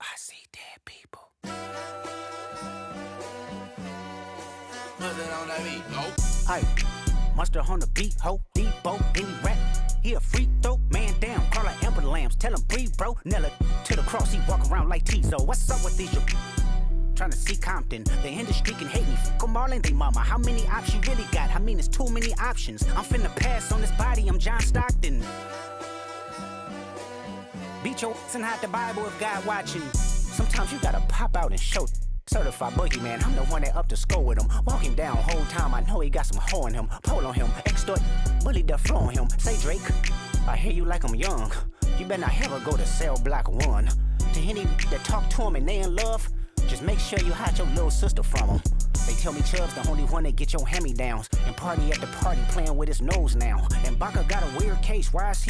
I see dead people. Put that on that beat, ho. Aye, Mustard on the beat, ho, Debo, any rap. He a free throw, man down, call her Amber Lambs, tell him breathe, bro. Nella to the cross, he walk around like Tizo. What's up with these? Trying to see Compton, the industry can hate me. Fuck 'em all and they mama. How many options you really got? I mean, it's too many options. I'm finna pass on this body, I'm John Stockton. Beat your ass and hide the Bible if God watching. Sometimes you gotta pop out and show. Certified boogeyman, I'm the one that up to score with him. Walk him down whole time, I know he got some hoe in him. Pole on him, extort, bully the flow on him. Say Drake, I hear you like I'm young. You better not ever go to cell block 1. To any that talk to him and they in love, just make sure you hide your little sister from him. They tell me Chubb's the only one that get your hand-me-downs. And party at the party playing with his nose now. And Baca got a weird case, why is he